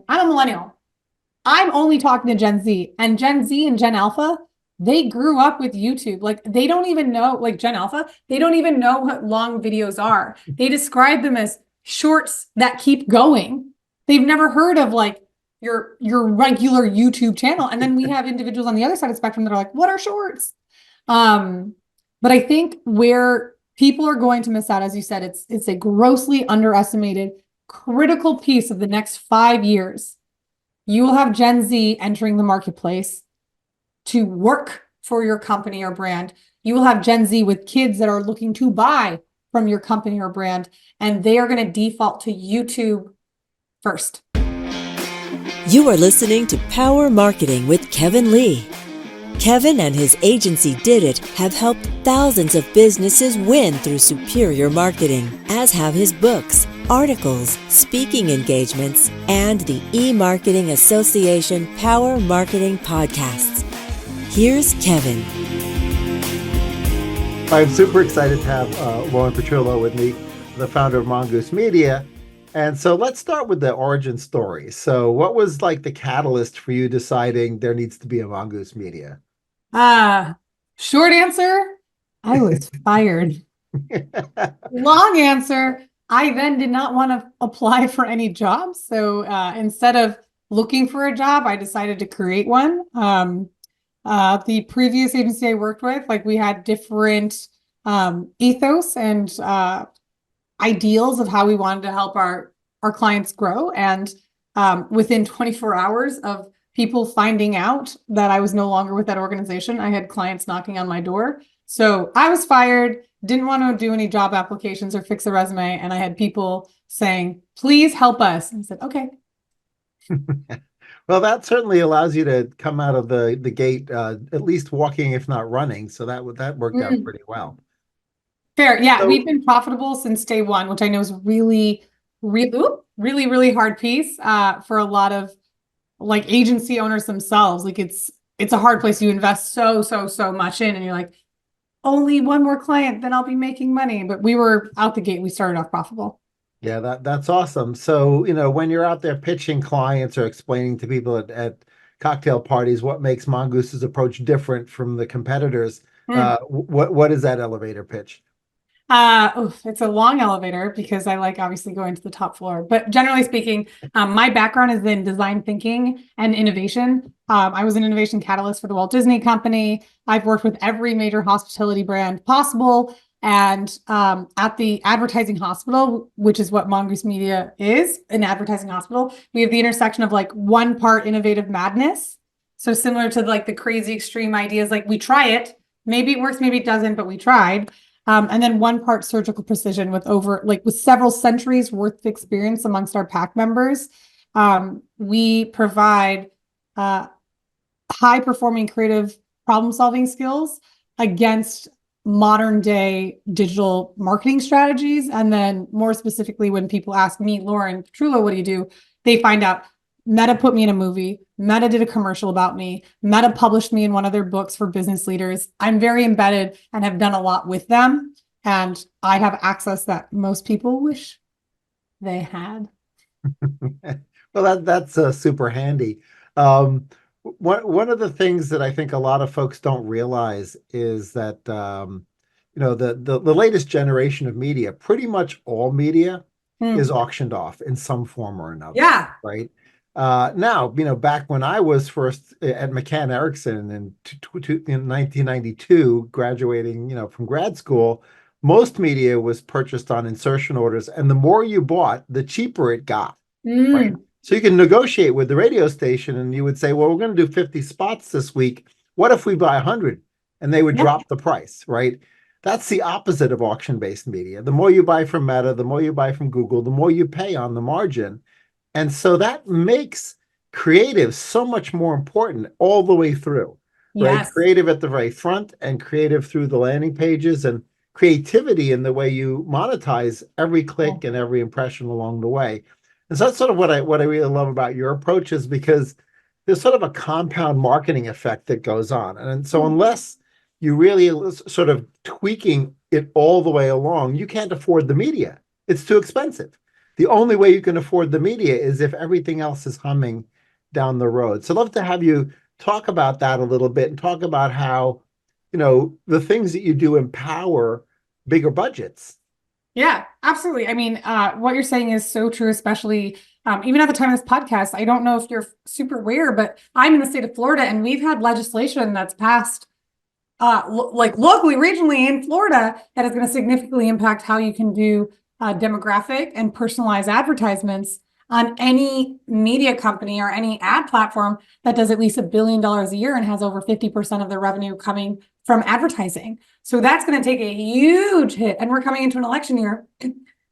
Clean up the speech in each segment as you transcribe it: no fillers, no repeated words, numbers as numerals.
I'm a millennial. I'm only talking to Gen Z, and Gen Z and Gen Alpha, they grew up with YouTube. Like they don't even know, like Gen Alpha, they don't even know what long videos are. They describe them as shorts that keep going. They've never heard of like your regular YouTube channel. And then we have individuals on the other side of the spectrum that are like, what are shorts? But I think where people are going to miss out, as you said, it's a grossly underestimated critical piece of the next 5 years. You will have Gen Z entering the marketplace to work for your company or brand. You will have Gen Z with kids that are looking to buy from your company or brand, and they are going to default to YouTube first. You are listening to Power Marketing with Kevin Lee. Kevin and his agency Did It have helped thousands of businesses win through superior marketing, as have his books, articles, speaking engagements, and the E-Marketing Association Power Marketing Podcasts. Here's Kevin. I'm super excited to have Lauren Petrullo with me, the founder of Mongoose Media. And so let's start with the origin story. So what was like the catalyst for you deciding there needs to be a Mongoose Media? Short answer, I was fired. Long answer, I then did not want to apply for any jobs. So instead of looking for a job, I decided to create one. The previous agency I worked with, like we had different ethos and ideals of how we wanted to help our clients grow. And within 24 hours of people finding out that I was no longer with that organization, I had clients knocking on my door. So I was fired, didn't want to do any job applications or fix a resume. And I had people saying, please help us. And I said, okay. Well, that certainly allows you to come out of the gate, at least walking, if not running. So that worked out pretty well. Fair. Yeah. So, We've been profitable since day one, which I know is really hard piece for a lot of like agency owners themselves. Like it's a hard place. You invest so much in, and you're like, only one more client, then I'll be making money. But we were out the gate. We started off profitable. yeah, that's awesome. So, when you're out there pitching clients or explaining to people at cocktail parties what makes Mongoose's approach different from the competitors, what is that elevator pitch? It's a long elevator because I like obviously going to the top floor. But generally speaking, my background is in design thinking and innovation. I was an innovation catalyst for the Walt Disney Company. I've worked with every major hospitality brand possible. And at the advertising hospital, which is what Mongoose Media is, an advertising hospital, we have the intersection of like one part innovative madness. So similar to like the crazy extreme ideas, like we try it, maybe it works, maybe it doesn't, but we tried. And then one part surgical precision with several centuries worth of experience amongst our pack members. We provide high performing creative problem solving skills against modern day digital marketing strategies. And then more specifically, when people ask me, Lauren Petrullo, what do you do? They find out Meta put me in a movie. Meta did a commercial about me. Meta published me in one of their books for business leaders. I'm very embedded and have done a lot with them. And I have access that most people wish they had. Well, that's super handy. One of the things that I think a lot of folks don't realize is that the latest generation of media, pretty much all media is auctioned off in some form or another. Yeah. Right. Now, back when I was first at McCann Erickson in 1992, graduating, from grad school, most media was purchased on insertion orders, and the more you bought, the cheaper it got. Right. So you can negotiate with the radio station, and you would say, well, we're going to do 50 spots this week. What if we buy 100? And they would drop the price, right? That's the opposite of auction-based media. The more you buy from Meta, the more you buy from Google, the more you pay on the margin. And so that makes creative so much more important all the way through, right? Yes. Creative at the very front and creative through the landing pages, and creativity in the way you monetize every click and every impression along the way. And so that's sort of what I really love about your approach, is because there's sort of a compound marketing effect that goes on. And so unless you really sort of tweaking it all the way along, you can't afford the media. It's too expensive. the only way you can afford the media is if everything else is humming down the road. So I'd love to have you talk about that a little bit and talk about how, the things that you do empower bigger budgets. Yeah, absolutely. I mean, what you're saying is so true, especially even at the time of this podcast. I don't know if you're super aware, but I'm in the state of Florida and we've had legislation that's passed like locally, regionally in Florida that is going to significantly impact how you can do demographic and personalized advertisements on any media company or any ad platform that does at least $1 billion a year and has over 50% of their revenue coming from advertising. So that's going to take a huge hit. And we're coming into an election year,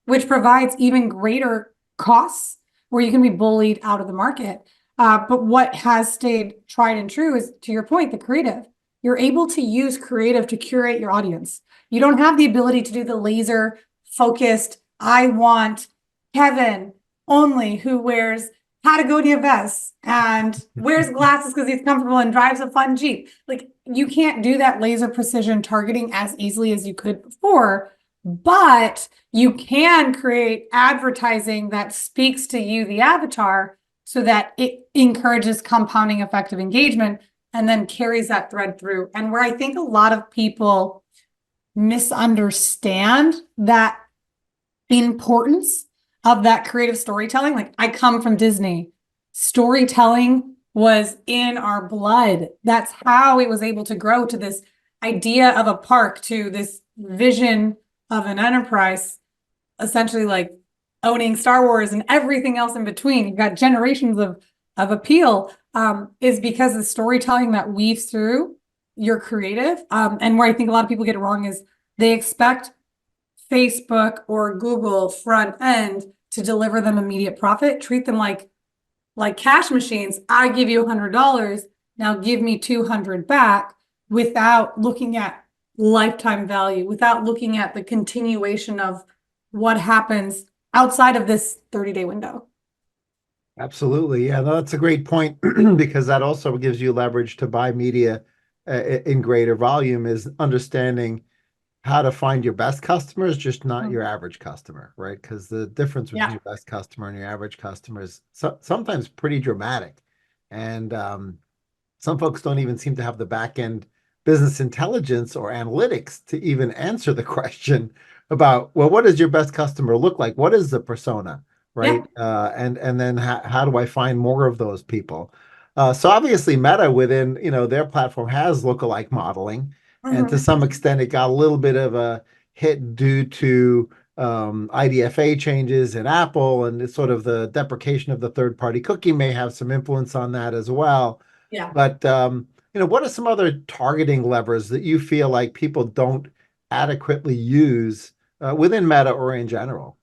which provides even greater costs where you can be bullied out of the market. But what has stayed tried and true is, to your point, the creative. You're able to use creative to curate your audience. You don't have the ability to do the laser focused, I want Kevin only who wears Patagonia vests and wears glasses because he's comfortable and drives a fun Jeep. Like, you can't do that laser precision targeting as easily as you could before, but you can create advertising that speaks to you, the avatar, so that it encourages compounding effective engagement and then carries that thread through. And where I think a lot of people misunderstand that importance of that creative storytelling. Like, I come from Disney. Storytelling was in our blood. That's how it was able to grow to this idea of a park, to this vision of an enterprise, essentially like owning Star Wars and everything else in between. You've got generations of appeal, is because the storytelling that weaves through your creative. And where I think a lot of people get it wrong is they expect Facebook or Google front end to deliver them immediate profit, treat them like cash machines. I give you $100, now give me 200 back, without looking at lifetime value, without looking at the continuation of what happens outside of this 30-day window. Absolutely. Yeah, no, that's a great point because that also gives you leverage to buy media in greater volume, is understanding how to find your best customers, just not your average customer, right? Because the difference between your best customer and your average customer is sometimes pretty dramatic. And some folks don't even seem to have the back end business intelligence or analytics to even answer the question about, well, what does your best customer look like? What is the persona, right? And then how do I find more of those people? So obviously Meta within, their platform has lookalike modeling. And to some extent, it got a little bit of a hit due to IDFA changes in Apple, and it's sort of the deprecation of the third-party cookie may have some influence on that as well. Yeah. But what are some other targeting levers that you feel like people don't adequately use within Meta or in general?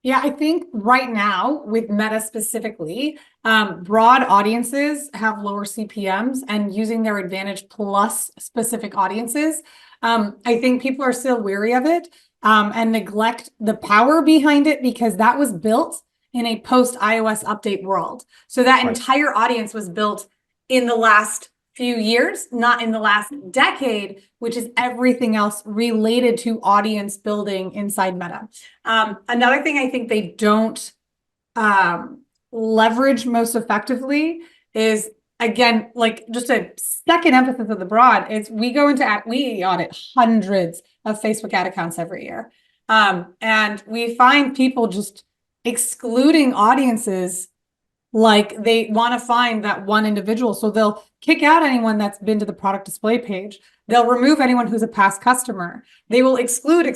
Yeah, I think right now with Meta specifically, broad audiences have lower CPMs, and using their advantage plus specific audiences. I think people are still wary of it and neglect the power behind it, because that was built in a post iOS update world. So that entire audience was built in the last few years, not in the last decade, which is everything else related to audience building inside Meta. Another thing I think they don't leverage most effectively is, again, like just a second emphasis of the broad, is we audit hundreds of Facebook ad accounts every year. And we find people just excluding audiences like they want to find that one individual. So they'll kick out anyone that's been to the product display page. They'll remove anyone who's a past customer. They will exclude.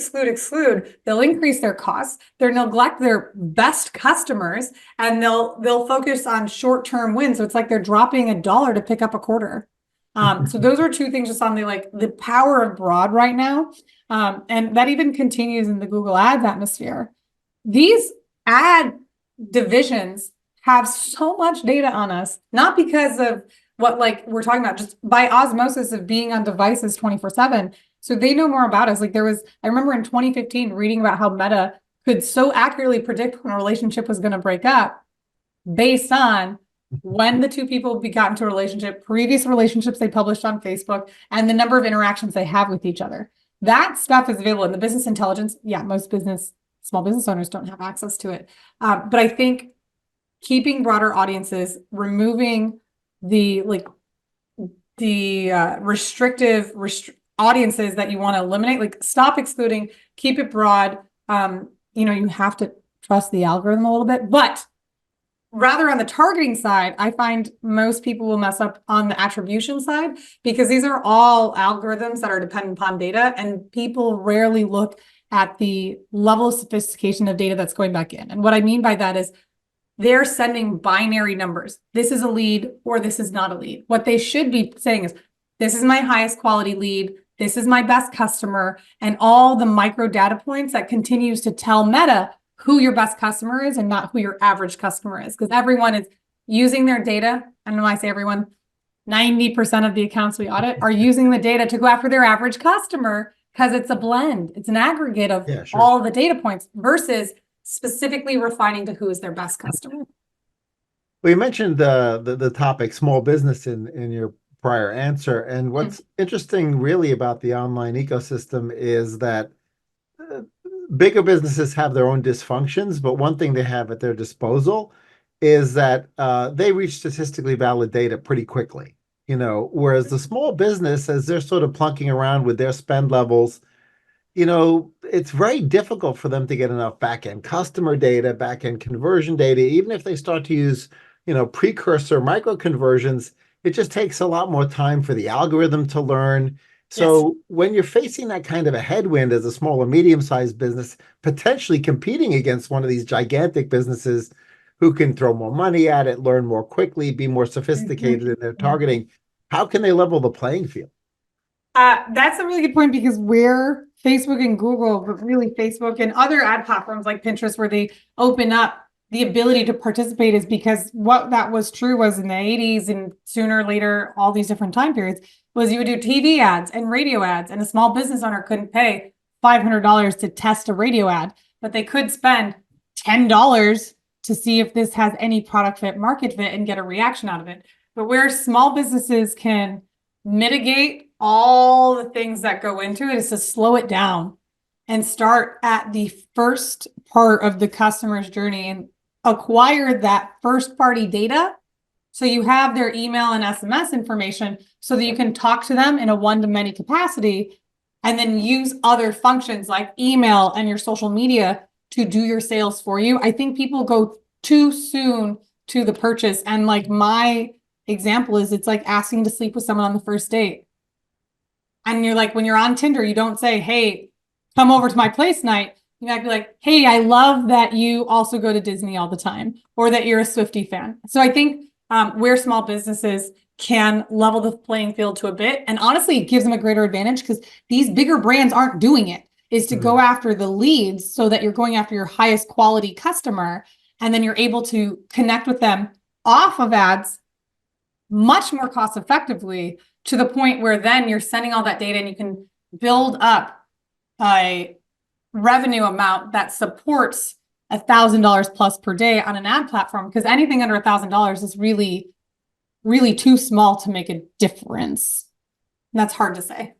They'll increase their costs. They'll neglect their best customers, and they'll focus on short-term wins. So it's like they're dropping $1 to pick up a quarter. So those are two things just on the power of broad right now. And that even continues in the Google Ads atmosphere. These ad divisions have so much data on us, not because of what we're talking about, just by osmosis of being on devices 24/7. So they know more about us. I remember in 2015 reading about how Meta could so accurately predict when a relationship was going to break up based on when the two people got into a relationship, previous relationships they published on Facebook, and the number of interactions they have with each other. That stuff is available in the business intelligence. Yeah, most business small business owners don't have access to it. But I think keeping broader audiences, removing the restrictive audiences that you want to eliminate, like stop excluding, keep it broad. You have to trust the algorithm a little bit, but rather on the targeting side, I find most people will mess up on the attribution side because these are all algorithms that are dependent upon data, and people rarely look at the level of sophistication of data that's going back in. And what I mean by that is they're sending binary numbers. This is a lead or this is not a lead. What they should be saying is, this is my highest quality lead. This is my best customer, and all the micro data points that continues to tell Meta who your best customer is and not who your average customer is. Because everyone is using their data. And when I say everyone, 90% of the accounts we audit are using the data to go after their average customer because it's a blend. It's an aggregate of all the data points versus specifically refining to who is their best customer. Well, you mentioned the topic small business in your prior answer. And what's interesting really about the online ecosystem is that bigger businesses have their own dysfunctions, but one thing they have at their disposal is that they reach statistically valid data pretty quickly, whereas the small business, as they're sort of plunking around with their spend levels, it's very difficult for them to get enough back-end customer data, back-end conversion data. Even if they start to use, precursor micro conversions, it just takes a lot more time for the algorithm to learn. So when you're facing that kind of a headwind as a small or medium-sized business, potentially competing against one of these gigantic businesses who can throw more money at it, learn more quickly, be more sophisticated in their targeting, how can they level the playing field? That's a really good point, because where Facebook and Google, but really Facebook and other ad platforms like Pinterest, where they open up the ability to participate, is because what that was true was in the 80s and sooner or later, all these different time periods, was you would do TV ads and radio ads, and a small business owner couldn't pay $500 to test a radio ad, but they could spend $10 to see if this has any product fit, market fit, and get a reaction out of it. But where small businesses can mitigate all the things that go into it is to slow it down and start at the first part of the customer's journey and acquire that first party data. So you have their email and SMS information so that you can talk to them in a one-to-many capacity, and then use other functions like email and your social media to do your sales for you. I think people go too soon to the purchase. And like my example is, it's like asking to sleep with someone on the first date. And you're like, when you're on Tinder, you don't say, hey, come over to my place night. You might be like, hey, I love that you also go to Disney all the time, or that you're a Swiftie fan. So I think where small businesses can level the playing field to a bit, and honestly, it gives them a greater advantage because these bigger brands aren't doing it, is to go after the leads so that you're going after your highest quality customer. And then you're able to connect with them off of ads much more cost effectively, to the point where then you're sending all that data and you can build up a revenue amount that supports $1,000 plus per day on an ad platform, because anything under $1,000 is really, really too small to make a difference. And that's hard to say.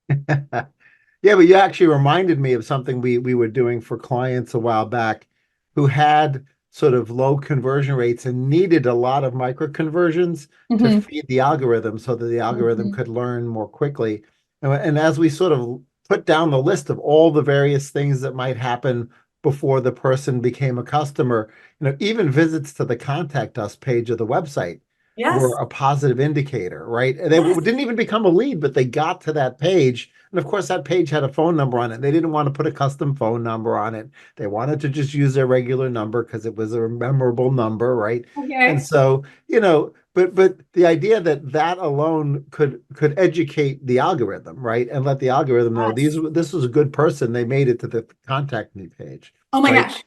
Yeah, but you actually reminded me of something we were doing for clients a while back who had sort of low conversion rates and needed a lot of micro conversions to feed the algorithm so that the algorithm could learn more quickly. And as we sort of put down the list of all the various things that might happen before the person became a customer, even visits to the contact us page of the website were a positive indicator, right? And they didn't even become a lead, but they got to that page. And of course, that page had a phone number on it. They didn't want to put a custom phone number on it. They wanted to just use their regular number because it was a memorable number, right? Okay. And so, but the idea that alone could educate the algorithm, right? And let the algorithm know this was a good person. They made it to the contact me page. Oh my gosh.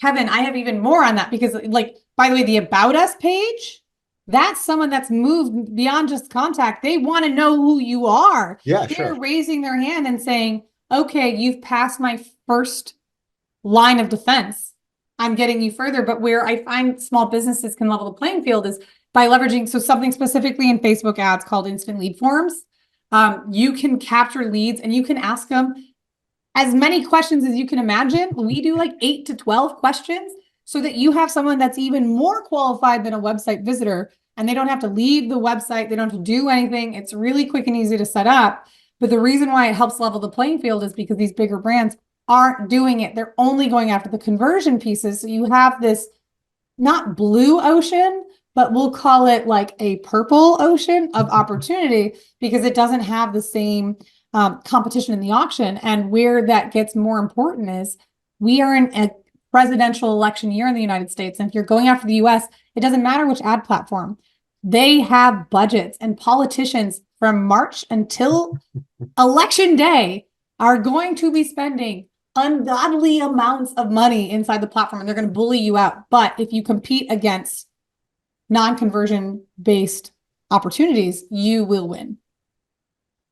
Kevin, I have even more on that, because by the way, the About Us page, that's someone that's moved beyond just contact. They want to know who you are. Yeah, They're raising their hand and saying, okay, you've passed my first line of defense. I'm getting you further. But where I find small businesses can level the playing field is by leveraging, so something specifically in Facebook ads called instant lead forms. You can capture leads and you can ask them, as many questions as you can imagine. We do like 8 to 12 questions so that you have someone that's even more qualified than a website visitor, and they don't have to leave the website. They don't have to do anything. It's really quick and easy to set up. But the reason why it helps level the playing field is because these bigger brands aren't doing it. They're only going after the conversion pieces. So you have this not blue ocean, but we'll call it like a purple ocean of opportunity, because it doesn't have the same competition in the auction. And where that gets more important is we are in a presidential election year in the United States. And if you're going after the US, it doesn't matter which ad platform. They have budgets, and politicians from March until election day are going to be spending ungodly amounts of money inside the platform, and they're going to bully you out. But if you compete against non-conversion based opportunities, you will win.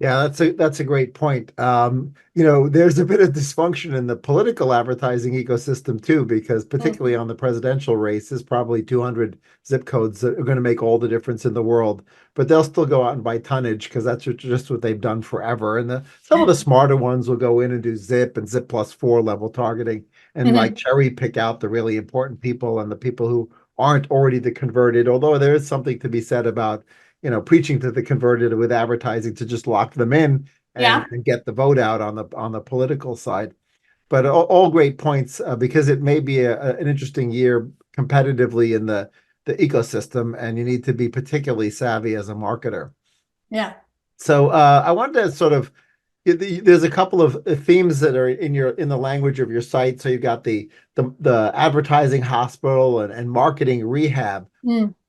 Yeah, that's a great point. There's a bit of dysfunction in the political advertising ecosystem too, because particularly on the presidential race, there's probably 200 zip codes that are going to make all the difference in the world, but they'll still go out and buy tonnage because that's just what they've done forever. And some of the smarter ones will go in and do zip and zip plus 4 level targeting and like cherry pick out the really important people and the people who aren't already the converted, although there is something to be said about preaching to the converted with advertising to just lock them in and get the vote out on the political side. But all great points because it may be an interesting year competitively in the ecosystem, and you need to be particularly savvy as a marketer. Yeah. So I wanted to sort of, there's a couple of themes that are in the language of your site. So you've got the advertising hospital and marketing rehab,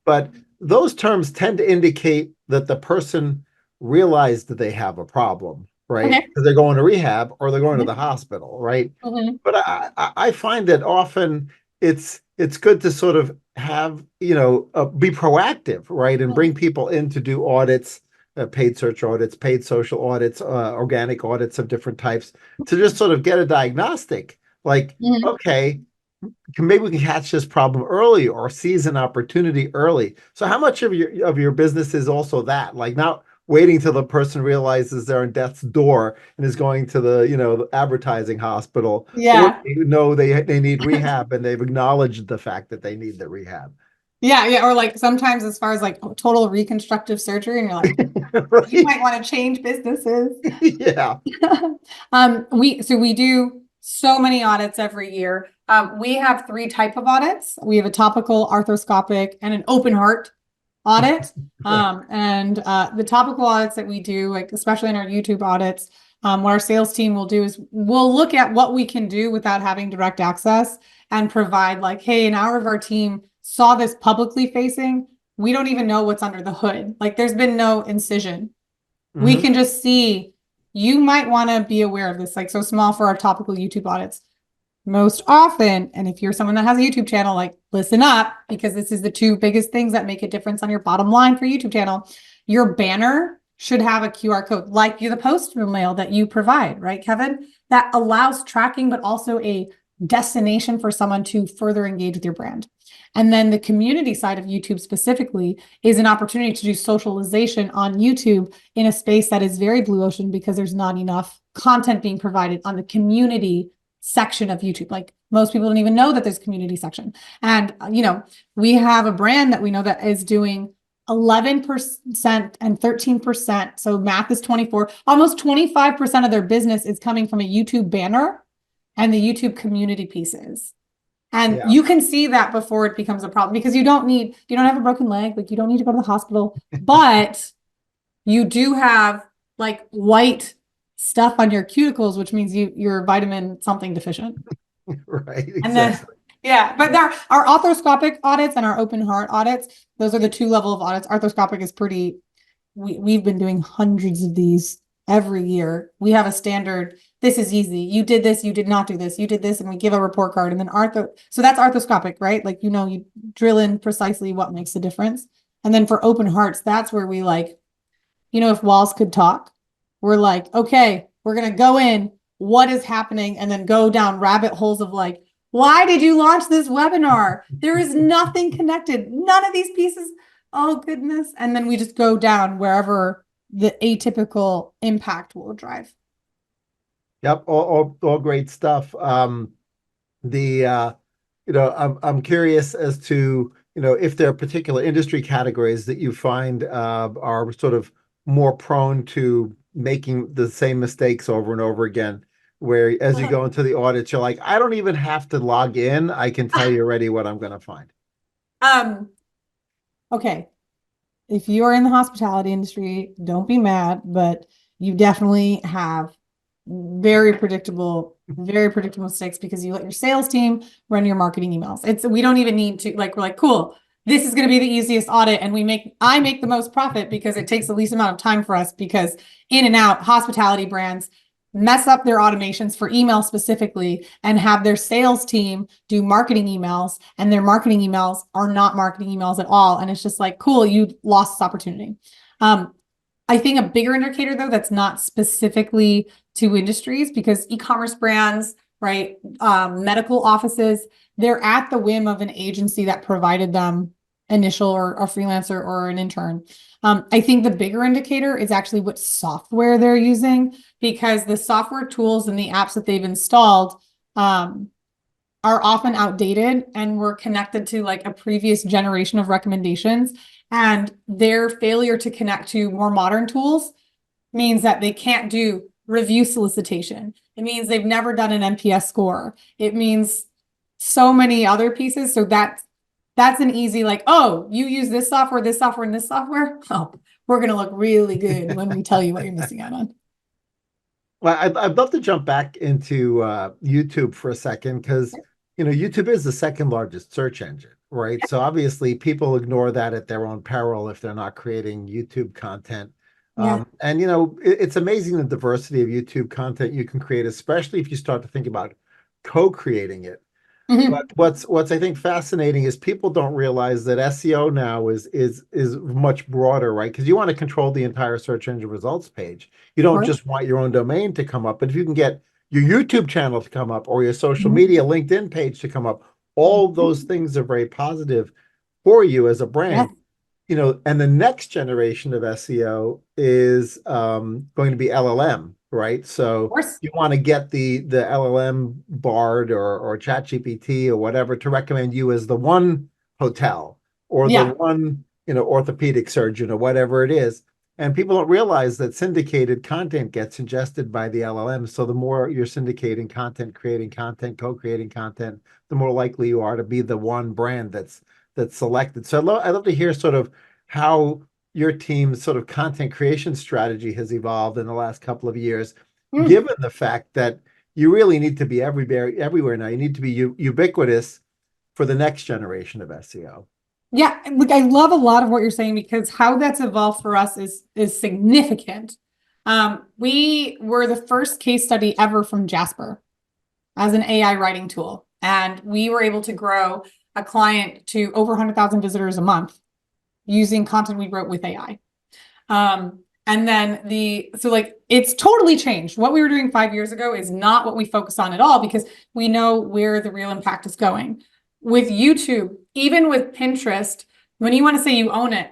but those terms tend to indicate that the person realized that they have a problem, right? Because they're going to rehab or they're going to the hospital, right? But I find that often it's good to sort of have, be proactive, right? And bring people in to do audits, paid search audits, paid social audits, organic audits of different types, to just sort of get a diagnostic. Like, okay, maybe we can catch this problem early or seize an opportunity early. So how much of your business is also that, like not waiting till the person realizes they're on death's door and is going to the advertising hospital? Yeah. Or they need rehab and they've acknowledged the fact that they need the rehab. Yeah. Or like sometimes as far as like total reconstructive surgery, and you're like, right. You might want to change businesses. Yeah. We do so many audits every year. We have 3 types of audits. We have a topical, arthroscopic, and an open heart audit. And the topical audits that we do, like especially in our YouTube audits, what our sales team will do is we'll look at what we can do without having direct access and provide like, hey, an hour of our team saw this publicly facing. We don't even know what's under the hood. Like there's been no incision. We can just see, you might want to be aware of this, like so small for our topical YouTube audits. Most often, and if you're someone that has a YouTube channel, like listen up, because this is the 2 biggest things that make a difference on your bottom line for YouTube channel. Your banner should have a QR code, like the postal mail that you provide, right, Kevin? That allows tracking, but also a destination for someone to further engage with your brand. And then the community side of YouTube specifically is an opportunity to do socialization on YouTube in a space that is very blue ocean, because there's not enough content being provided on the community section of YouTube. Like most people don't even know that there's a community section. And, we have a brand that we know that is doing 11% and 13%. So math is 24, almost 25% of their business is coming from a YouTube banner and the YouTube community pieces. And you can see that before it becomes a problem, because you don't have a broken leg. Like you don't need to go to the hospital, but you do have like white stuff on your cuticles, which means you're vitamin something deficient. Right. Exactly. And then, but there are arthroscopic audits and our open heart audits. Those are the 2 level of audits. Arthroscopic is we've been doing hundreds of these every year. We have a standard. This is easy. You did this. You did not do this. You did this. And we give a report card. And then so that's arthroscopic, right? Like, you drill in precisely what makes the difference. And then for open hearts, that's where we like, if walls could talk, we're like, okay, we're going to go in, what is happening? And then go down rabbit holes of like, why did you launch this webinar? There is nothing connected. None of these pieces. Oh goodness. And then we just go down wherever the atypical impact will drive. Yep, all great stuff. The I'm curious as to, if there are particular industry categories that you find are sort of more prone to making the same mistakes over and over again, where as you go into the audits, you're like, I don't even have to log in. I can tell you already what I'm going to find. Okay. If you are in the hospitality industry, don't be mad, but you definitely have very predictable mistakes because you let your sales team run your marketing emails. We don't even need to, like, we're like, cool, this is going to be the easiest audit. And I make the most profit because it takes the least amount of time for us, because in and out hospitality brands mess up their automations for email specifically and have their sales team do marketing emails, and their marketing emails are not marketing emails at all. And it's just like, cool, you lost this opportunity. I think a bigger indicator, though, that's not specifically to industries, because e-commerce brands, right, medical offices, they're at the whim of an agency that provided them initial or a freelancer or an intern. I think the bigger indicator is actually what software they're using, because the software tools and the apps that they've installed are often outdated and were connected to like a previous generation of recommendations. And their failure to connect to more modern tools means that they can't do review solicitation. It means they've never done an NPS score. It means so many other pieces. So that's an easy, like, oh, you use this software, and this software. Oh, we're going to look really good when we tell you what you're missing out on. Well, I'd love to jump back into YouTube for a second, because YouTube is the second largest search engine, right? So obviously people ignore that at their own peril if they're not creating YouTube content. Yeah. And it's amazing the diversity of YouTube content you can create, especially if you start to think about co-creating it. But what's I think fascinating is people don't realize that SEO now is much broader, right? Because you want to control the entire search engine results page. You don't just want your own domain to come up, but if you can get your YouTube channel to come up, or your social media LinkedIn page to come up, all those things are very positive for you as a brand. And the next generation of SEO is going to be LLM, right? So you want to get the LLM Bard or ChatGPT or whatever to recommend you as the one hotel, or the one orthopedic surgeon, or whatever it is. And people don't realize that syndicated content gets ingested by the LLM. So the more you're syndicating content, creating content, co-creating content, the more likely you are to be the one brand that's selected. So I'd love to hear sort of how your team's sort of content creation strategy has evolved in the last couple of years, given the fact that you really need to be everywhere now. You need to be ubiquitous for the next generation of SEO. Yeah, look, I love a lot of what you're saying, because how that's evolved for us is significant. We were the first case study ever from Jasper as an AI writing tool, and we were able to grow a client to over 100,000 visitors a month using content we wrote with AI. And then it's totally changed. What we were doing 5 years ago is not what we focus on at all, because we know where the real impact is going. With YouTube, even with Pinterest, when you want to say you own it,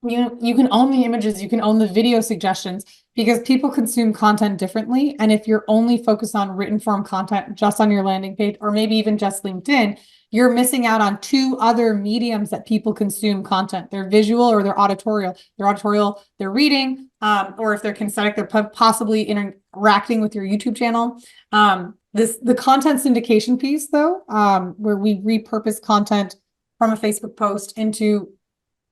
you can own the images, you can own the video suggestions, because people consume content differently. And if you're only focused on written form content just on your landing page, or maybe even just LinkedIn, you're missing out on two other mediums that people consume content. They're visual or they're auditorial. They're auditorial, they're reading, or if they're kinesthetic, they're possibly interacting with your YouTube channel. The content syndication piece, though, where we repurpose content from a Facebook post into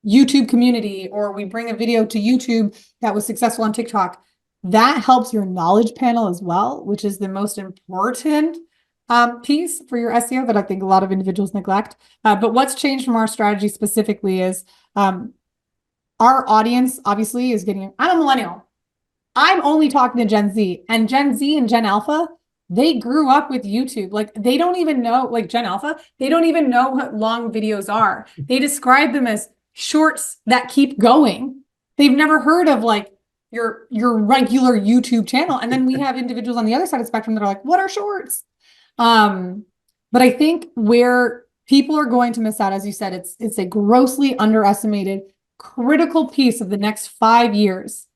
YouTube community, or we bring a video to YouTube that was successful on TikTok, that helps your knowledge panel as well, which is the most important piece for your SEO that I think a lot of individuals neglect. But what's changed from our strategy specifically is our audience obviously is getting, I'm a millennial. I'm only talking to Gen Z, and Gen Z and Gen Alpha, they grew up with YouTube. Like, they don't even know, like Gen Alpha, they don't even know what long videos are. They describe them as shorts that keep going. They've never heard of like your regular YouTube channel. And then we have individuals on the other side of the spectrum that are like, what are shorts? But I think where people are going to miss out, as you said, it's a grossly underestimated critical piece of the next 5 years.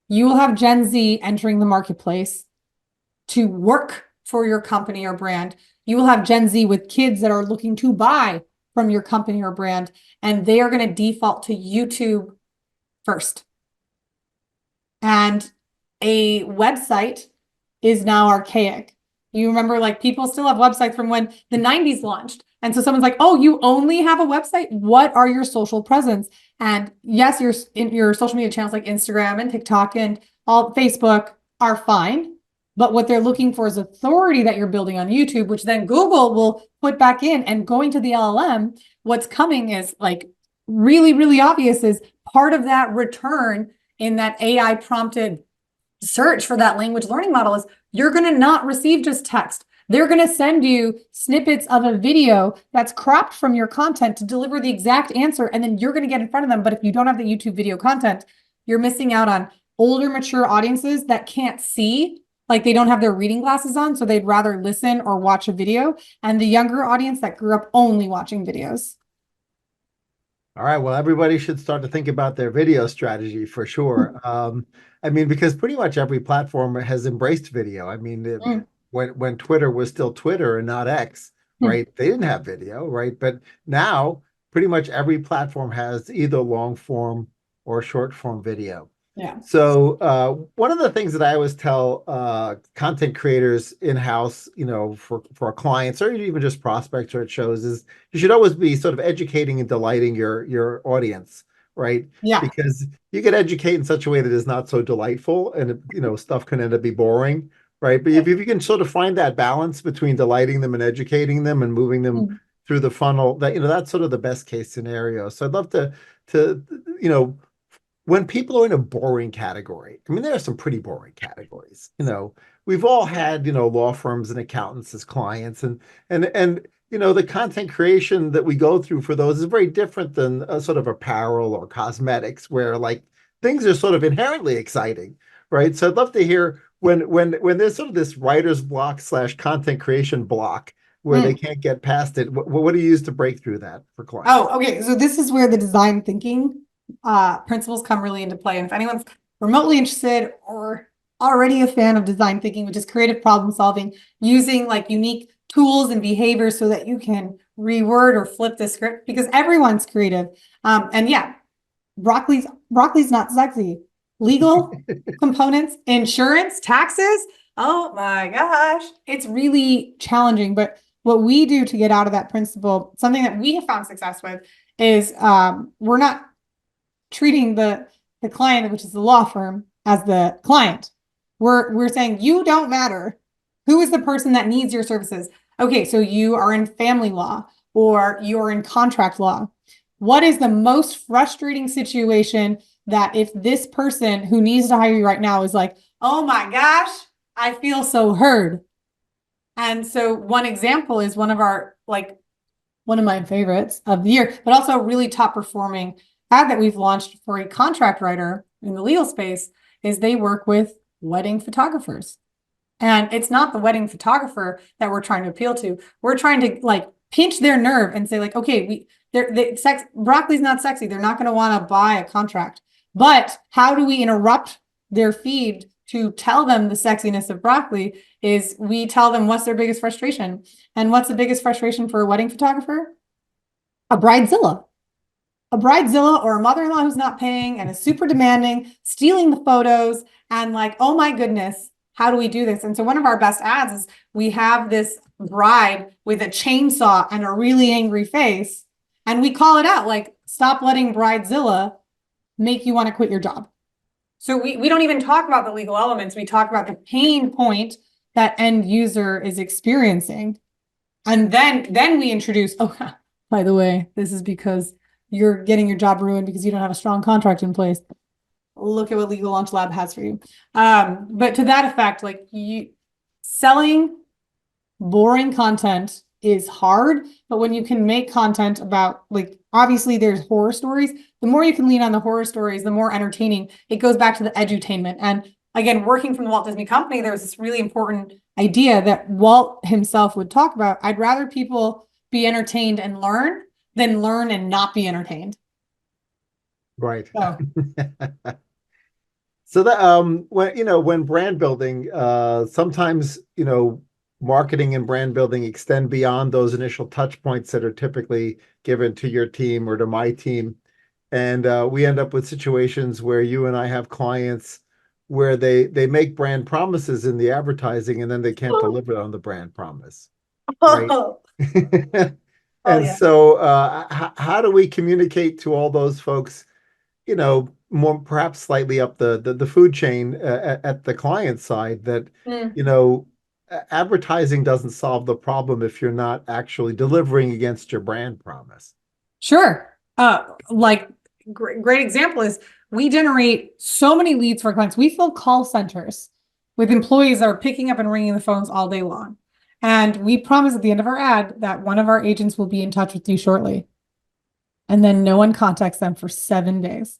You will have Gen Z entering the marketplace. to work for your company or brand. You will have Gen Z with kids that are looking to buy from your company or brand, and they are going to default to YouTube first. And a website is now archaic. You remember, like, people still have websites from when the 90s launched. And so someone's like, oh, you only have a website? What are your social presence? And yes, your social media channels like Instagram and TikTok and all Facebook are fine. But what they're looking for is authority that you're building on YouTube, which then Google will put back in. And going to the LLM, what's coming is like really, really obvious is part of that return in that AI prompted search for that language learning model is you're going to not receive just text. They're going to send you snippets of a video that's cropped from your content to deliver the exact answer. And then you're going to get in front of them. But if you don't have the YouTube video content, you're missing out on older, mature audiences that can't see, like they don't have their reading glasses on. So they'd rather listen or watch a video. And the younger audience that grew up only watching videos. All right. Well, everybody should start to think about their video strategy for sure. I mean, because pretty much every platform has embraced video. I mean, when Twitter was still Twitter and not X, right? They didn't have video, right? But now pretty much every platform has either long form or short form video. Yeah. So one of the things that I always tell content creators in-house, for our clients or even just prospects or it shows is you should always be sort of educating and delighting your audience, right? Yeah. Because you can educate in such a way that is not so delightful and, stuff can end up being boring, right? But if you can sort of find that balance between delighting them and educating them and moving them through the funnel, that's sort of the best case scenario. So I'd love to when people are in a boring category, I mean, there are some pretty boring categories. We've all had, law firms and accountants as clients, and the content creation that we go through for those is very different than a sort of apparel or cosmetics, where like things are sort of inherently exciting, right? So I'd love to hear when there's sort of this writer's block / content creation block where they can't get past it. What do you use to break through that for clients? Oh, okay. So this is where the design thinking principles come really into play. And if anyone's remotely interested or already a fan of design thinking, which is creative problem solving, using like unique tools and behaviors so that you can reword or flip the script, because everyone's creative. And yeah, broccoli's not sexy. Legal components, insurance, taxes. Oh my gosh, it's really challenging. But what we do to get out of that principle, something that we have found success with, is we're not treating the client, which is the law firm, as the client. We're saying you don't matter. Who is the person that needs your services? Okay, so you are in family law or you're in contract law. What is the most frustrating situation that if this person who needs to hire you right now is like, oh my gosh, I feel so heard. And so one example is one of my favorites of the year, but also really top performing ad that we've launched for a contract writer in the legal space is they work with wedding photographers. And it's not the wedding photographer that we're trying to appeal to. We're trying to like pinch their nerve and say like, okay, broccoli's not sexy. They're not going to want to buy a contract. But how do we interrupt their feed to tell them the sexiness of broccoli is we tell them what's their biggest frustration. And what's the biggest frustration for a wedding photographer? A bridezilla. A bridezilla or a mother-in-law who's not paying and is super demanding, stealing the photos, and like, oh my goodness, how do we do this? And so one of our best ads is we have this bride with a chainsaw and a really angry face, and we call it out like, stop letting bridezilla make you want to quit your job. So we don't even talk about the legal elements. We talk about the pain point that end user is experiencing. And then we introduce, oh, by the way, this is because you're getting your job ruined because you don't have a strong contract in place. Look at what Legal Launch Lab has for you. But to that effect, like selling boring content is hard, but when you can make content about, like, obviously there's horror stories, the more you can lean on the horror stories, the more entertaining it goes. Back to the edutainment. And again, working from the Walt Disney Company, there was this really important idea that Walt himself would talk about. I'd rather people be entertained and learn than learn and not be entertained. Right. So. So that when brand building, sometimes marketing and brand building extend beyond those initial touch points that are typically given to your team or to my team. And we end up with situations where you and I have clients where they make brand promises in the advertising and then they can't deliver on the brand promise. Right. Oh, oh And yeah. so how do we communicate to all those folks, more perhaps slightly up the food chain at the client side that, Mm. advertising doesn't solve the problem if you're not actually delivering against your brand promise. Sure. Like great example is we generate so many leads for clients. We fill call centers with employees that are picking up and ringing the phones all day long. And we promise at the end of our ad that one of our agents will be in touch with you shortly. And then no one contacts them for 7 days.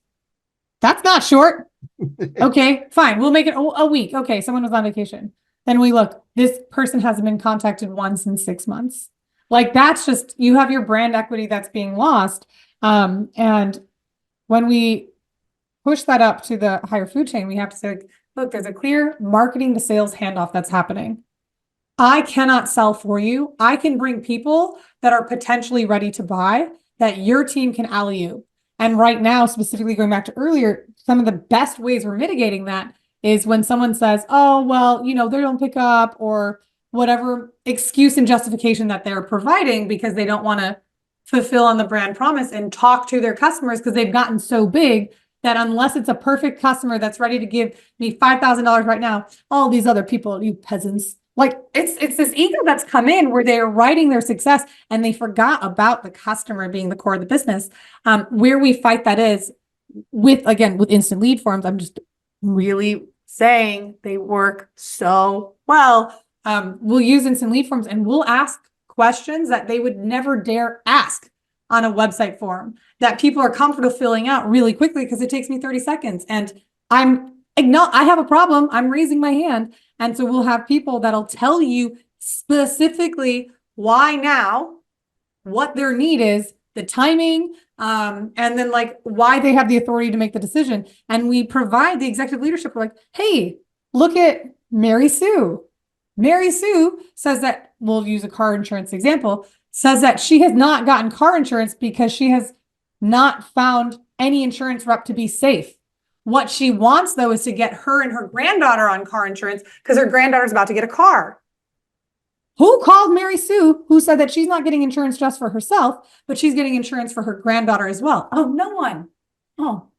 That's not short. Okay, fine. We'll make it a week. Okay, someone was on vacation. Then we look, this person hasn't been contacted once in 6 months. Like that's just, you have your brand equity that's being lost. And when we push that up to the higher food chain, we have to say, look, there's a clear marketing to sales handoff that's happening. I cannot sell for you. I can bring people that are potentially ready to buy that your team can ally you. And right now, specifically going back to earlier, some of the best ways we're mitigating that is when someone says, oh, well, they don't pick up or whatever excuse and justification that they're providing because they don't want to fulfill on the brand promise and talk to their customers because they've gotten so big that unless it's a perfect customer that's ready to give me $5,000 right now, all these other people, you peasants, like it's this ego that's come in where they're writing their success and they forgot about the customer being the core of the business. Where we fight that is with instant lead forms. I'm just really saying they work so well. We'll use instant lead forms and we'll ask questions that they would never dare ask on a website form that people are comfortable filling out really quickly because it takes me 30 seconds. And I have a problem. I'm raising my hand. And so we'll have people that'll tell you specifically why now, what their need is, the timing, and then like why they have the authority to make the decision. And we provide the executive leadership. We're like, hey, look at Mary Sue. Mary Sue says that, we'll use a car insurance example, says that she has not gotten car insurance because she has not found any insurance rep to be safe. What she wants, though, is to get her and her granddaughter on car insurance because her granddaughter's about to get a car. Who called Mary Sue, who said that she's not getting insurance just for herself, but she's getting insurance for her granddaughter as well? Oh, no one. Oh,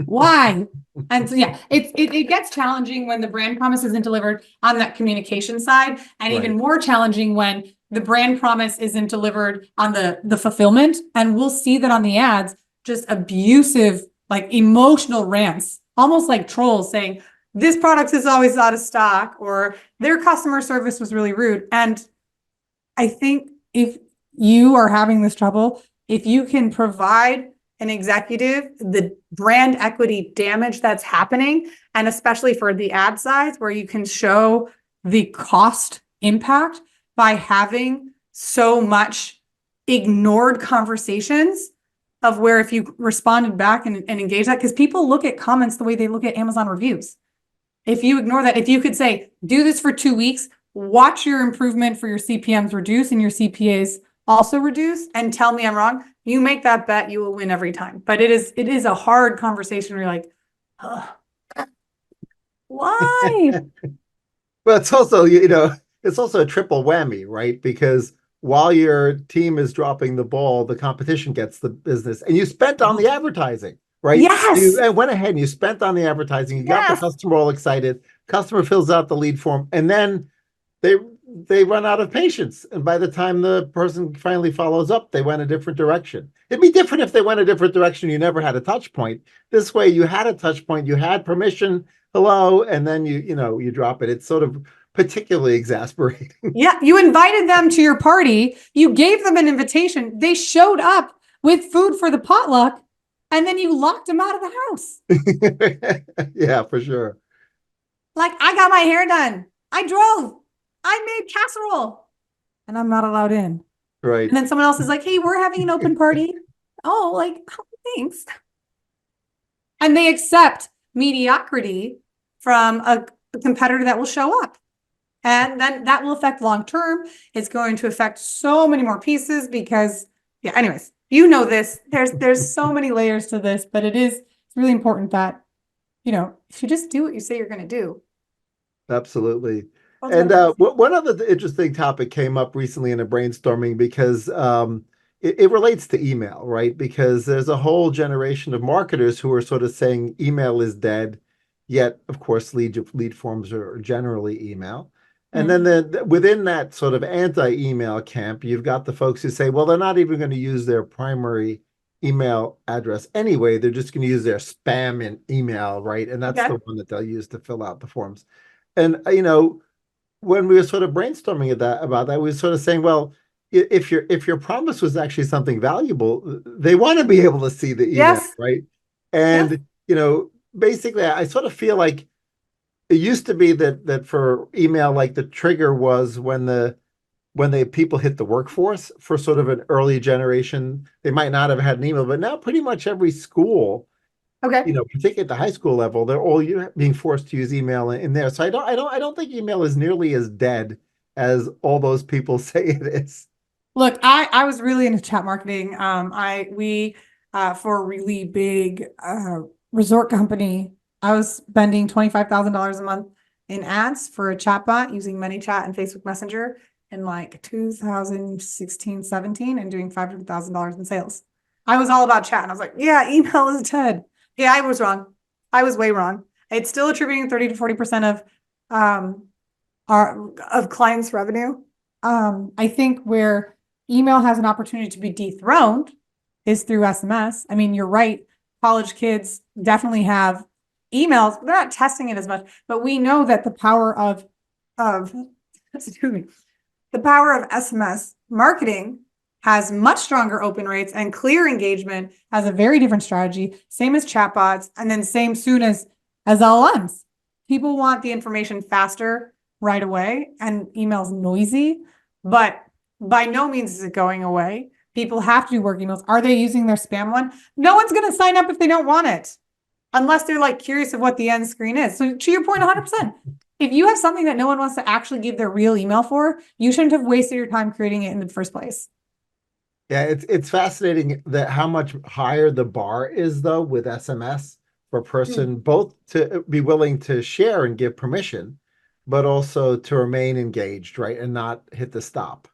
why? And so, yeah, it gets challenging when the brand promise isn't delivered on that communication side, and even more challenging when the brand promise isn't delivered on the fulfillment. And we'll see that on the ads, just abusive, like emotional rants, almost like trolls saying, this product is always out of stock, or their customer service was really rude. And I think if you are having this trouble, if you can provide an executive the brand equity damage that's happening, and especially for the ad sides where you can show the cost impact by having so much ignored conversations of where if you responded back and engage that, because people look at comments the way they look at Amazon reviews. If you ignore that, if you could say, do this for 2 weeks, watch your improvement for your CPMs reduce and your CPAs also reduce, and tell me I'm wrong, you make that bet, you will win every time. But it is a hard conversation where you're like, why? But it's also, it's also a triple whammy, right? Because while your team is dropping the ball, the competition gets the business, and you spent on the advertising, right? Yes. You went ahead and you spent on the advertising. You got the customer all excited. Customer fills out the lead form, and then they run out of patience. And by the time the person finally follows up, they went a different direction. It'd be different if they went a different direction. You never had a touch point. This way, you had a touch point. You had permission. Hello, and then you drop it. It's sort of particularly exasperating. Yeah, you invited them to your party. You gave them an invitation. They showed up with food for the potluck, and then you locked them out of the house. Yeah, for sure. Like, I got my hair done. I drove. I made casserole, and I'm not allowed in. Right. And then someone else is like, hey, we're having an open party. Oh, thanks. And they accept mediocrity from a competitor that will show up. And then that will affect long term. It's going to affect so many more pieces because, yeah, anyways, you know this. There's so many layers to this, but it's really important that, if you just do what you say you're going to do. Absolutely. What's And gonna- one other interesting topic came up recently in a brainstorming because it relates to email, right? Because there's a whole generation of marketers who are sort of saying email is dead, yet of course lead forms are generally email. And then within that sort of anti-email camp, you've got the folks who say, well, they're not even going to use their primary email address anyway. They're just going to use their spam in email, right? And that's the one that they'll use to fill out the forms. And when we were sort of brainstorming about that, we were sort of saying, well, if your promise was actually something valuable, they want to be able to see the email, right? And basically, I sort of feel like it used to be that for email, like the trigger was when the people hit the workforce for sort of an early generation, they might not have had an email, but now pretty much every school, particularly at the high school level, they're all being forced to use email in there. So I don't think email is nearly as dead as all those people say it is. Look, I was really into chat marketing. We for a really big resort company, I was spending $25,000 a month in ads for a chatbot using ManyChat and Facebook Messenger in like 2016, 17, and doing $500,000 in sales. I was all about chat, and I was like, yeah, email is dead. Yeah, I was wrong. I was way wrong. It's still attributing 30 to 40% of clients' revenue. I think where email has an opportunity to be dethroned is through SMS. I mean, you're right. College kids definitely have emails. They're not testing it as much, but we know that the power of excuse me, the power of SMS marketing has much stronger open rates, and clear engagement has a very different strategy. Same as chatbots, and then same soon as LLMs. People want the information faster right away, and email's noisy, but by no means is it going away. People have to do work emails. Are they using their spam one? No one's going to sign up if they don't want it, unless they're like curious of what the end screen is. So to your point, 100%. If you have something that no one wants to actually give their real email for, you shouldn't have wasted your time creating it in the first place. Yeah, it's fascinating that how much higher the bar is though with SMS for a person both to be willing to share and give permission, but also to remain engaged, right? And not hit the stop,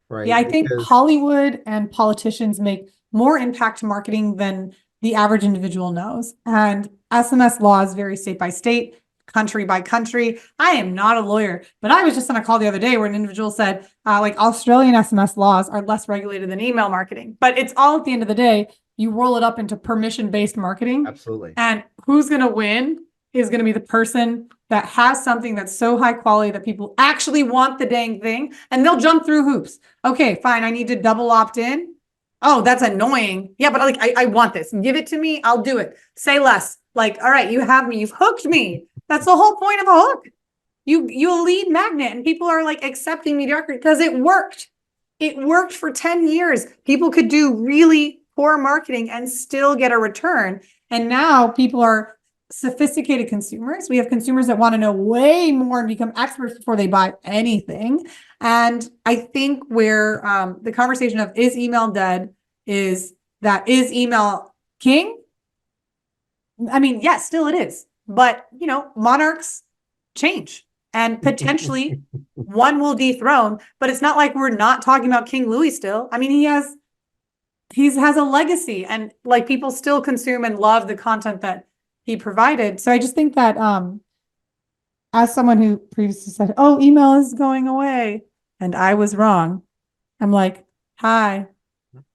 right? Yeah, I think Hollywood and politicians make more impact to marketing than the average individual knows. And SMS laws vary state by state, country by country. I am not a lawyer, but I was just on a call the other day where an individual said, like Australian SMS laws are less regulated than email marketing. But it's all at the end of the day, you roll it up into permission-based marketing. Absolutely. And who's going to win is going to be the person that has something that's so high quality that people actually want the dang thing, and they'll jump through hoops. Okay, fine. I need to double opt in. Oh, that's annoying. Yeah, but like, I want this. Give it to me. I'll do it. Say less. Like, all right, you have me. You've hooked me. That's the whole point of a hook. You a lead magnet, and people are like accepting mediocrity because it worked. It worked for 10 years. People could do really poor marketing and still get a return. And now people are sophisticated consumers. We have consumers that want to know way more and become experts before they buy anything. And I think where the conversation of is email dead is email king? I mean, yes, still it is. But, monarchs change, and potentially one will dethrone, but it's not like we're not talking about King Louis still. I mean, he has a legacy, and like people still consume and love the content that he provided. So I just think that as someone who previously said, oh, email is going away, and I was wrong, I'm like, hi,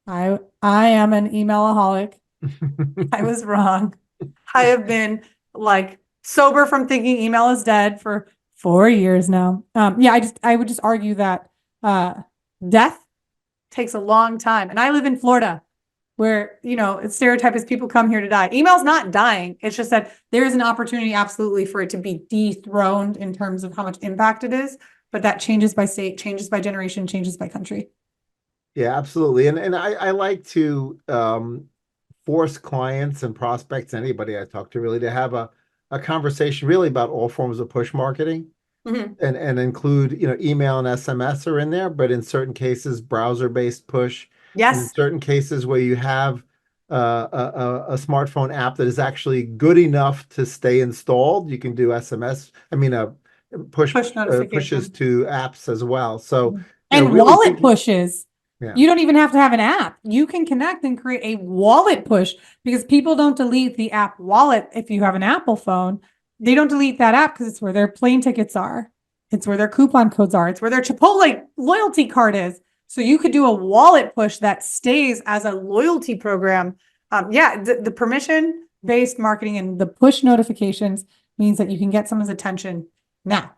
I am an emailaholic. I was wrong. I have been like sober from thinking email is dead for 4 years now. I would just argue that death takes a long time. And I live in Florida, where, it's stereotype is people come here to die. Email's not dying. It's just that there is an opportunity absolutely for it to be dethroned in terms of how much impact it is. But that changes by state, changes by generation, changes by country. Yeah, absolutely. And I like to force clients and prospects, anybody I talk to, really to have a a conversation really about all forms of push marketing. Mhm. And include, email and SMS are in there, but in certain cases, browser-based push. And in Yes. certain cases where you have a smartphone app that is actually good enough to stay installed, you can do SMS. I mean, Push pushes notification. to apps as well. So, And really wallet thinking, pushes. yeah, You don't even have to have an app. You can connect and create a wallet push because people don't delete the app wallet if you have an Apple phone. They don't delete that app because it's where their plane tickets are. It's where their coupon codes are. It's where their Chipotle loyalty card is. So you could do a wallet push that stays as a loyalty program. The permission-based marketing and the push notifications means that you can get someone's attention now.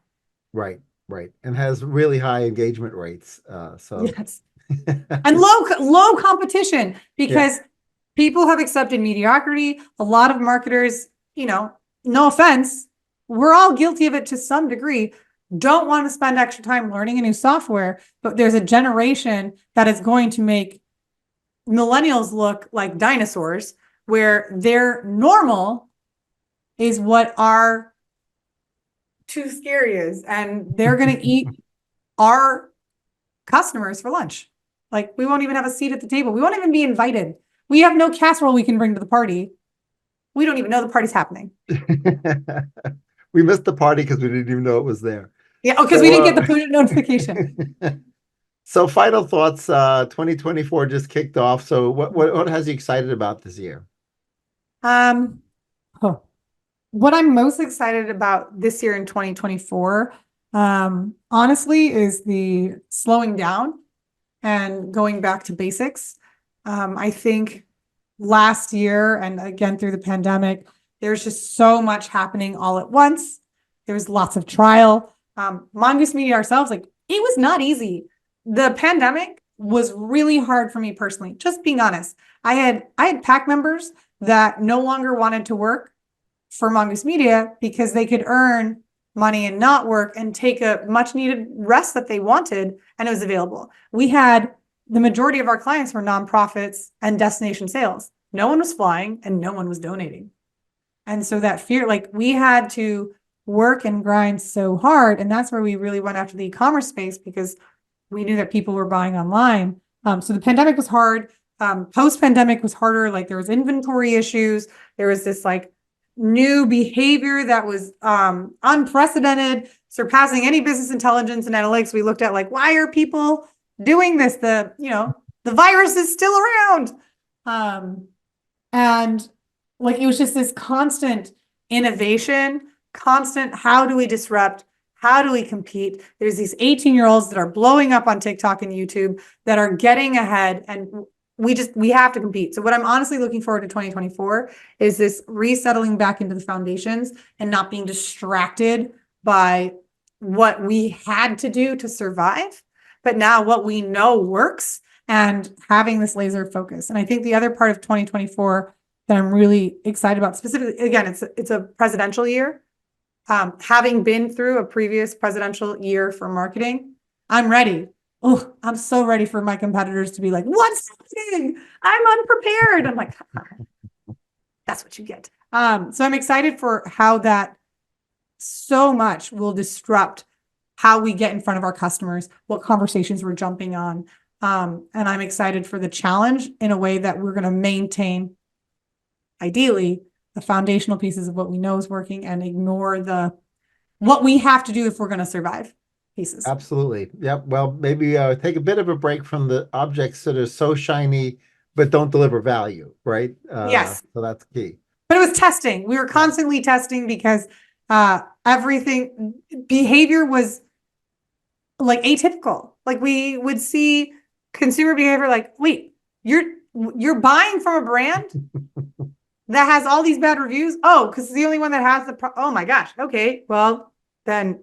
right, right, and has really high engagement rates. So Yes. And low competition yeah, because people have accepted mediocrity. A lot of marketers, no offense, we're all guilty of it to some degree, don't want to spend extra time learning a new software, but there's a generation that is going to make millennials look like dinosaurs where their normal is what our too scary is, and they're going to eat our customers for lunch. Like we won't even have a seat at the table. We won't even be invited. We have no casserole we can bring to the party. We don't even know the party's happening. we missed the party because we didn't even know it was there. Yeah. Oh, because we didn't get the push notification. So final thoughts, 2024 just kicked off. So what has you excited about this year? Um, oh, what I'm most excited about this year in 2024, honestly, is the slowing down and going back to basics. I think last year and again through the pandemic, there's just so much happening all at once. There's lots of trial. Mongoose Media ourselves, like it was not easy. The pandemic was really hard for me personally, just being honest. I had PAC members that no longer wanted to work for Mongoose Media because they could earn money and not work and take a much needed rest that they wanted, and it was available. We had the majority of our clients were nonprofits and destination sales. No one was flying and no one was donating. And so that fear, like we had to work and grind so hard. And that's where we really went after the e-commerce space because we knew that people were buying online. So the pandemic was hard. Post-pandemic was harder. Like there was inventory issues. There was this like new behavior that was unprecedented, surpassing any business intelligence and analytics. We looked at like, why are people doing this? The virus is still around. And like, it was just this constant innovation, constant, how do we disrupt? How do we compete? There's these 18-year-olds that are blowing up on TikTok and YouTube that are getting ahead, and we have to compete. So what I'm honestly looking forward to 2024 is this resettling back into the foundations and not being distracted by what we had to do to survive, but now what we know works and having this laser focus. And I think the other part of 2024 that I'm really excited about specifically, again, it's a presidential year. Having been through a previous presidential year for marketing, I'm ready. Oh, I'm so ready for my competitors to be like, what's happening? I'm unprepared. I'm like, that's what you get. So I'm excited for how that so much will disrupt how we get in front of our customers, what conversations we're jumping on. And I'm excited for the challenge in a way that we're going to maintain, ideally, the foundational pieces of what we know is working and ignore what we have to do if we're going to survive pieces. Absolutely. Yep. Well, maybe take a bit of a break from the objects that are so shiny but don't deliver value, right? Yes. So that's key. But it was testing. We were constantly testing because behavior was like atypical. Like we would see consumer behavior like, wait, you're buying from a brand that has all these bad reviews? Oh, because it's the only one that has oh my gosh. Okay, well, then,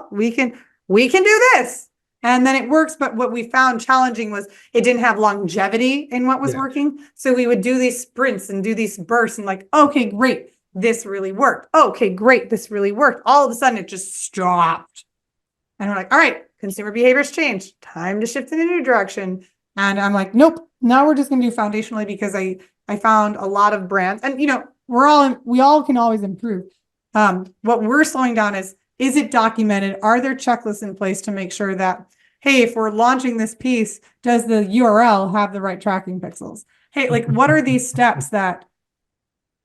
we can do this. And then it works. But what we found challenging was it didn't have longevity in what was working. So we would do these sprints and do these bursts and like, okay, great. This really worked. Okay, great. This really worked. All of a sudden it just stopped. And we're like, all right, consumer behavior's changed. Time to shift in a new direction. And I'm like, nope. Now we're just going to do foundationally because I found a lot of brands, and we all can always improve. What we're slowing down is it documented? Are there checklists in place to make sure that, hey, if we're launching this piece, does the URL have the right tracking pixels? Hey, like, what are these steps that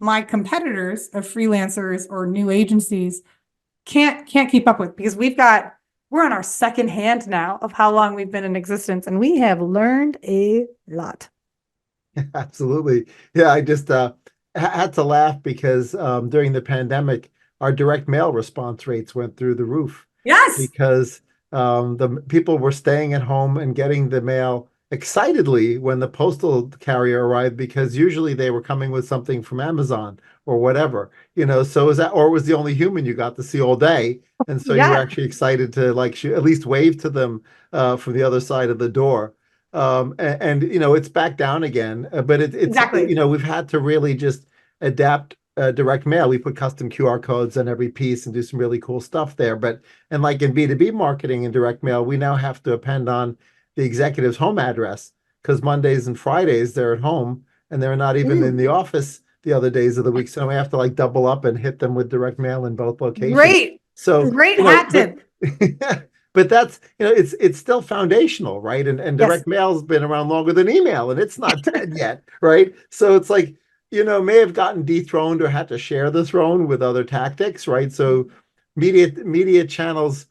my competitors of freelancers or new agencies can't keep up with? Because we're on our second hand now of how long we've been in existence, and we have learned a lot. Absolutely. Yeah, I just had to laugh because during the pandemic, our direct mail response rates went through the roof. Yes. Because the people were staying at home and getting the mail excitedly when the postal carrier arrived, because usually they were coming with something from Amazon or whatever, so is that, or was the only human you got to see all day. And so you were actually excited to at least wave to them from the other side of the door. And it's back down again, but it's exactly, we've had to really just adapt direct mail. We put custom QR codes on every piece and do some really cool stuff there. And like in B2B marketing and direct mail, we now have to depend on the executive's home address, because Mondays and Fridays they're at home and they're not even in the office the other days of the week. So we have to double up and hit them with direct mail in both locations. Great. So great hat tip. But that's, it's still foundational, right? And direct mail's been around longer than email, and it's not dead yet, right? So it's may have gotten dethroned or had to share the throne with other tactics, right? So media channels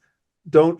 don't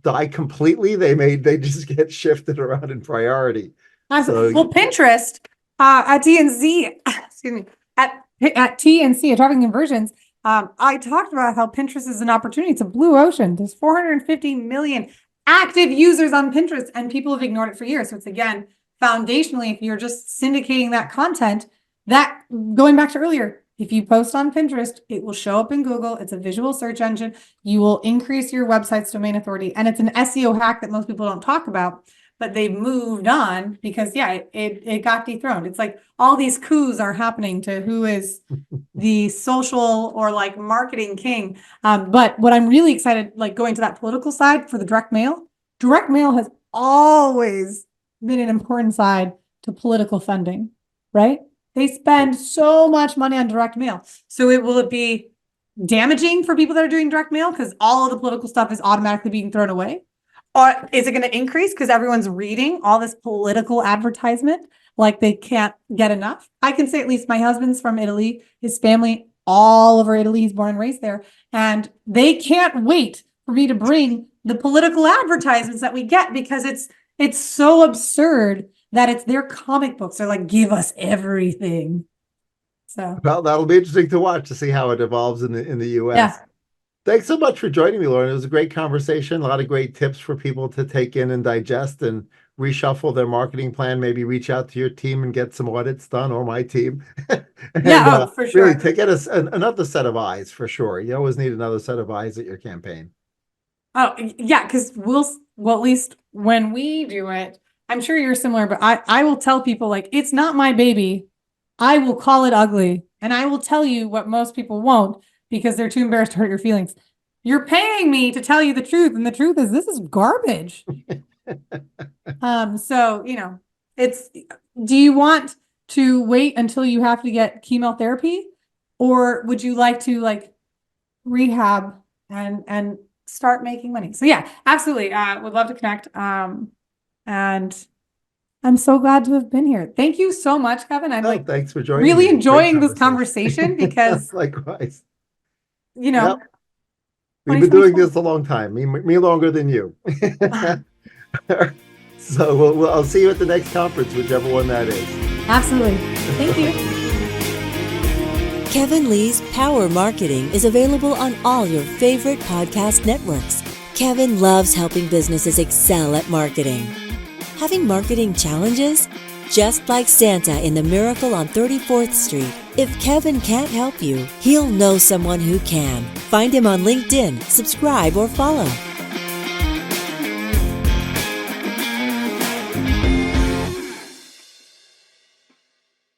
die completely. They just get shifted around in priority. So, well, Pinterest at TNC, excuse me, at TNC, at Driving Conversions, I talked about how Pinterest is an opportunity. It's a blue ocean. There's 450 million active users on Pinterest, and people have ignored it for years. So it's, again, foundationally, if you're just syndicating that content, that, going back to earlier, if you post on Pinterest, it will show up in Google. It's a visual search engine. You will increase your website's domain authority. And it's an SEO hack that most people don't talk about, but they've moved on because, it got dethroned. It's like all these coups are happening to who is the social or marketing king. But what I'm really excited, going to that political side for the direct mail has always been an important side to political funding, right? They spend so much money on direct mail. So will it be damaging for people that are doing direct mail because all of the political stuff is automatically being thrown away? Or is it going to increase because everyone's reading all this political advertisement like they can't get enough? I can say at least my husband's from Italy, his family all over Italy, he's born and raised there, and they can't wait for me to bring the political advertisements that we get because it's so absurd that it's their comic books. They're like, give us everything. So, well, that'll be interesting to watch, to see how it evolves in the US. Yeah. Thanks so much for joining me, Lauren. It was a great conversation. A lot of great tips for people to take in and digest and reshuffle their marketing plan. Maybe reach out to your team and get some audits done, or my team. And, for sure. Really to get us another set of eyes, for sure. You always need another set of eyes at your campaign. Oh, yeah, because at least when we do it, I'm sure you're similar, but I will tell people, it's not my baby. I will call it ugly. And I will tell you what most people won't, because they're too embarrassed to hurt your feelings. You're paying me to tell you the truth. And the truth is, this is garbage. So, do you want to wait until you have to get chemotherapy? Or would you like to rehab and start making money? So yeah, absolutely. Would love to connect. And I'm so glad to have been here. Thank you so much, Kevin. I'm thanks for joining really me. enjoying this conversation because likewise. Yep. We've been doing this a long time. Me longer than you. So I'll see you at the next conference, whichever one that is. Absolutely. Thank you. Kevin Lee's Power Marketing is available on all your favorite podcast networks. Kevin loves helping businesses excel at marketing. Having marketing challenges? Just like Santa in The Miracle on 34th Street, if Kevin can't help you, he'll know someone who can. Find him on LinkedIn, subscribe, or follow.